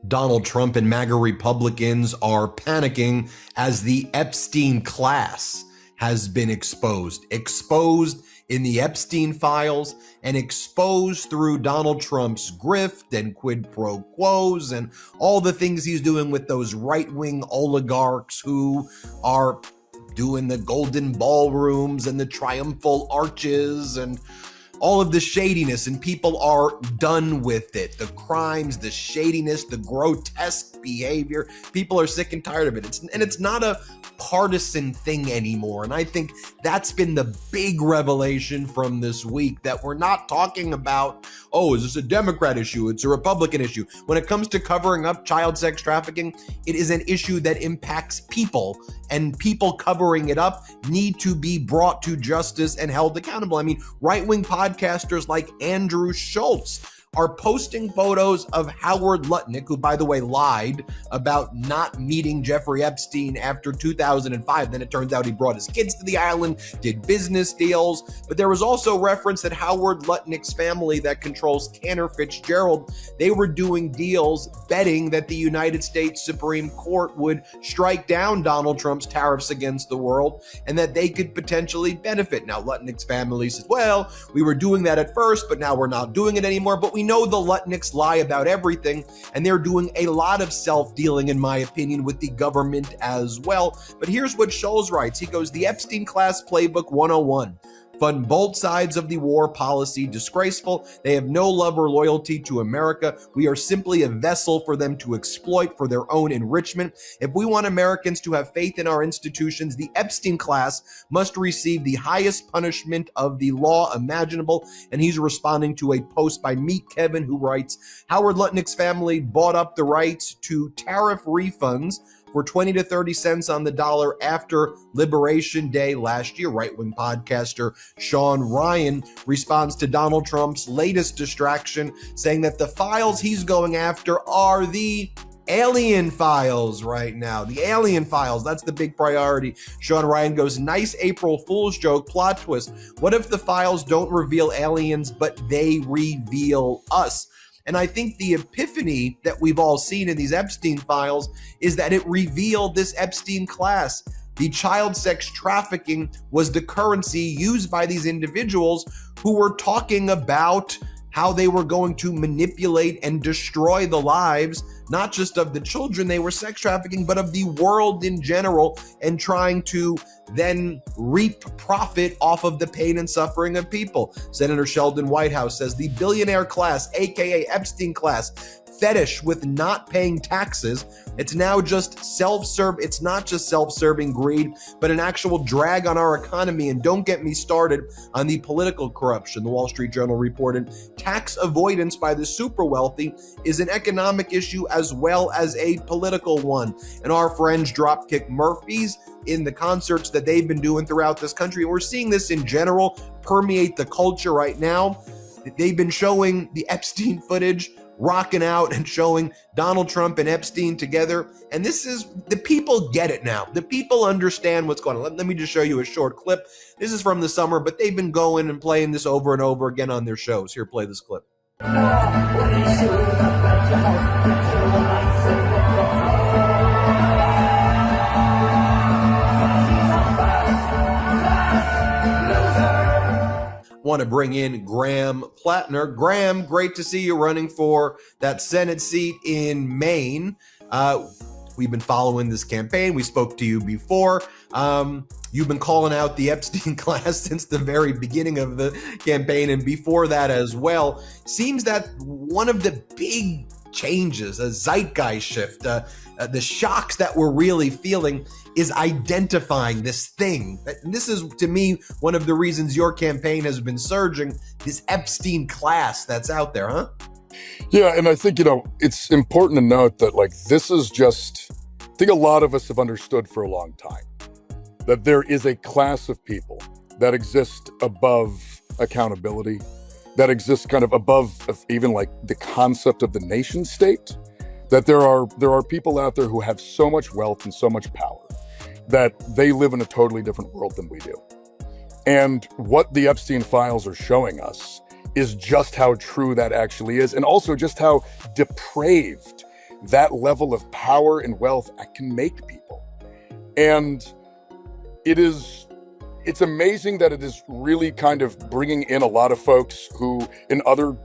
Donald Trump and MAGA Republicans are panicking as the Epstein class has been exposed in the Epstein files and exposed through Donald Trump's grift and quid pro quos and all the things he's doing with those right-wing oligarchs who are doing the golden ballrooms and the triumphal arches and all of the shadiness, and people are done with it. The crimes, the shadiness, the grotesque behavior. People are sick and tired of it. It's not a partisan thing anymore. And I think that's been the big revelation from this week, that we're not talking about, oh, is this a Democrat issue? It's a Republican issue. When it comes to covering up child sex trafficking, it is an issue that impacts people, and people covering it up need to be brought to justice and held accountable. I mean, right-wing podcasters like Andrew Schultz are posting photos of Howard Lutnick, who, by the way, lied about not meeting Jeffrey Epstein after 2005. Then it turns out he brought his kids to the island, did business deals. But there was also reference that Howard Lutnick's family that controls Cantor Fitzgerald, they were doing deals betting that the United States Supreme Court would strike down Donald Trump's tariffs against the world and that they could potentially benefit. Now, Lutnick's family says, well, we were doing that at first, but now we're not doing it anymore. But we know the Lutnicks lie about everything, and they're doing a lot of self-dealing, in my opinion, with the government as well. But here's what Scholes writes. He goes, the Epstein class playbook 101. Fund both sides of the war policy. Disgraceful. They have no love or loyalty to America. We are simply a vessel for them to exploit for their own enrichment. If we want Americans to have faith in our institutions, the Epstein class must receive the highest punishment of the law imaginable. And he's responding to a post by Meet Kevin, who writes, Howard Lutnick's family bought up the rights to tariff refunds for 20 to 30 cents on the dollar after Liberation Day last year. Right-wing podcaster Sean Ryan responds to Donald Trump's latest distraction, saying that the files he's going after are the alien files right now. The alien files, that's the big priority. Sean Ryan goes, nice April Fool's joke, plot twist. What if the files don't reveal aliens, but they reveal us? And I think the epiphany that we've all seen in these Epstein files is that it revealed this Epstein class. The child sex trafficking was the currency used by these individuals who were talking about how they were going to manipulate and destroy the lives, not just of the children they were sex trafficking, but of the world in general, and trying to then reap profit off of the pain and suffering of people. Senator Sheldon Whitehouse says the billionaire class, aka Epstein class, fetish with not paying taxes. It's now just it's not just self-serving greed, but an actual drag on our economy. And don't get me started on the political corruption. The Wall Street Journal reported tax avoidance by the super wealthy is an economic issue as well as a political one. And our friends Dropkick Murphys, in the concerts that they've been doing throughout this country, and we're seeing this in general permeate the culture right now. They've been showing the Epstein footage, rocking out and showing Donald Trump and Epstein together. And the people get it now. The people understand what's going on. Let me just show you a short clip. This is from the summer, but they've been going and playing this over and over again on their shows. Here, play this clip. Want to bring in Graham Plattner. Graham, great to see you running for that Senate seat in Maine. We've been following this campaign. We spoke to you before. You've been calling out the Epstein class since the very beginning of the campaign and before that as well. Seems that one of the big changes, a zeitgeist shift, the shocks that we're really feeling is identifying this thing. And this is, to me, one of the reasons your campaign has been surging, this Epstein class that's out there, huh? Yeah, and I think, it's important to note that, this is just, I think a lot of us have understood for a long time that there is a class of people that exist above accountability, that exists kind of above even the concept of the nation state, that there are people out there who have so much wealth and so much power that they live in a totally different world than we do. And what the Epstein files are showing us is just how true that actually is, and also just how depraved that level of power and wealth can make people. And it's amazing that it is really kind of bringing in a lot of folks who in other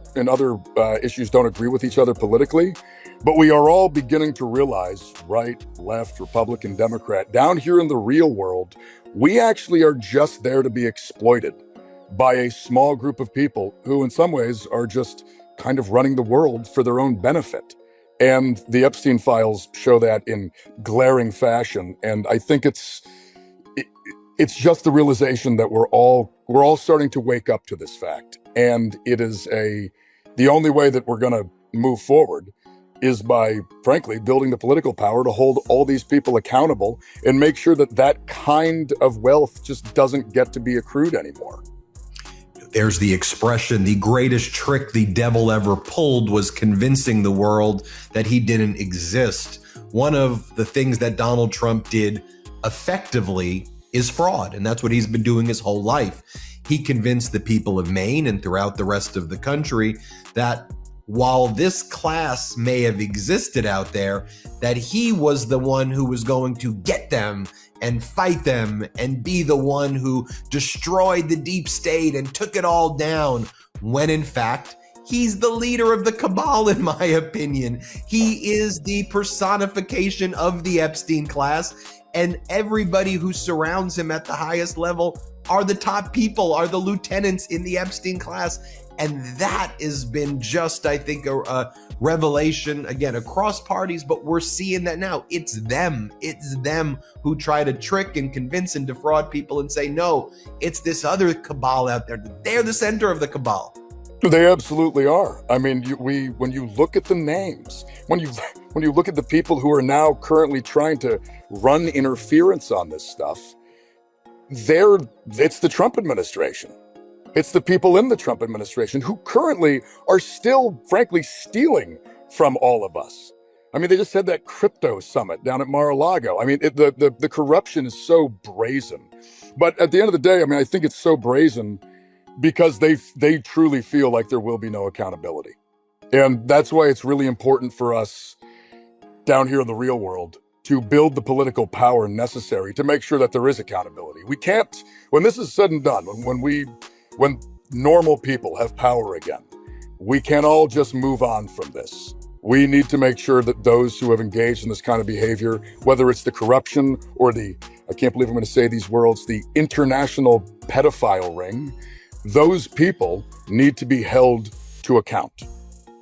issues don't agree with each other politically. But we are all beginning to realize, right, left, Republican, Democrat, down here in the real world, we actually are just there to be exploited by a small group of people who in some ways are just kind of running the world for their own benefit. And the Epstein files show that in glaring fashion. And I think it's just the realization that we're all starting to wake up to this fact. And it is the only way that we're going to move forward is by, frankly, building the political power to hold all these people accountable and make sure that that kind of wealth just doesn't get to be accrued anymore. There's the expression, the greatest trick the devil ever pulled was convincing the world that he didn't exist. One of the things that Donald Trump did effectively is fraud, and that's what he's been doing his whole life. He convinced the people of Maine and throughout the rest of the country that while this class may have existed out there, that he was the one who was going to get them and fight them and be the one who destroyed the deep state and took it all down, when in fact, he's the leader of the cabal, in my opinion. He is the personification of the Epstein class, and everybody who surrounds him at the highest level are the top people, are the lieutenants in the Epstein class. And that has been just, I think, a revelation, again, across parties, but we're seeing that now. It's them who try to trick and convince and defraud people and say, no, it's this other cabal out there. They're the center of the cabal. They absolutely are. I mean, when you look at the names, when you look at the people who are now currently trying to run interference on this stuff, it's the Trump administration. It's the people in the Trump administration who currently are still, frankly, stealing from all of us. I mean, they just had that crypto summit down at Mar-a-Lago. I mean, the corruption is so brazen. But at the end of the day, I mean, I think it's so brazen because they truly feel like there will be no accountability. And that's why it's really important for us down here in the real world to build the political power necessary to make sure that there is accountability. We can't, when this is said and done, when normal people have power again, we can't all just move on from this. We need to make sure that those who have engaged in this kind of behavior, whether it's the corruption or I can't believe I'm going to say these words, the international pedophile ring, those people need to be held to account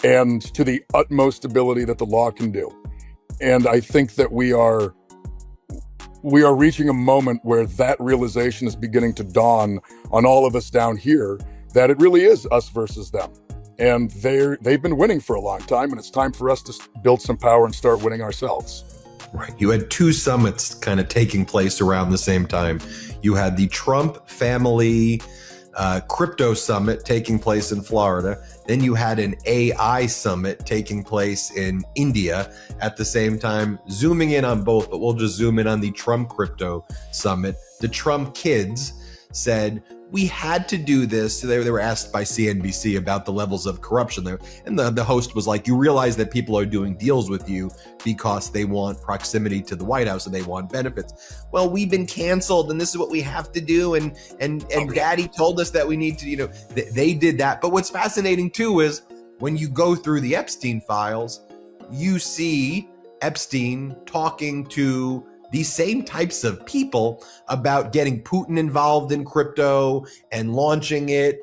and to the utmost ability that the law can do. And I think that we are reaching a moment where that realization is beginning to dawn on all of us down here, that it really is us versus them. And they've been winning for a long time, and it's time for us to build some power and start winning ourselves. Right. You had two summits kind of taking place around the same time. You had the Trump family crypto summit taking place in Florida. Then you had an AI summit taking place in India at the same time, zooming in on both, but we'll just zoom in on the Trump crypto summit. The Trump kids said, we had to do this. They were asked by CNBC about the levels of corruption there. And the host was like, you realize that people are doing deals with you because they want proximity to the White House and they want benefits. Well, we've been canceled and this is what we have to do. And daddy told us that we need to, they did that. But what's fascinating too is when you go through the Epstein files, you see Epstein talking to these same types of people about getting Putin involved in crypto and launching it.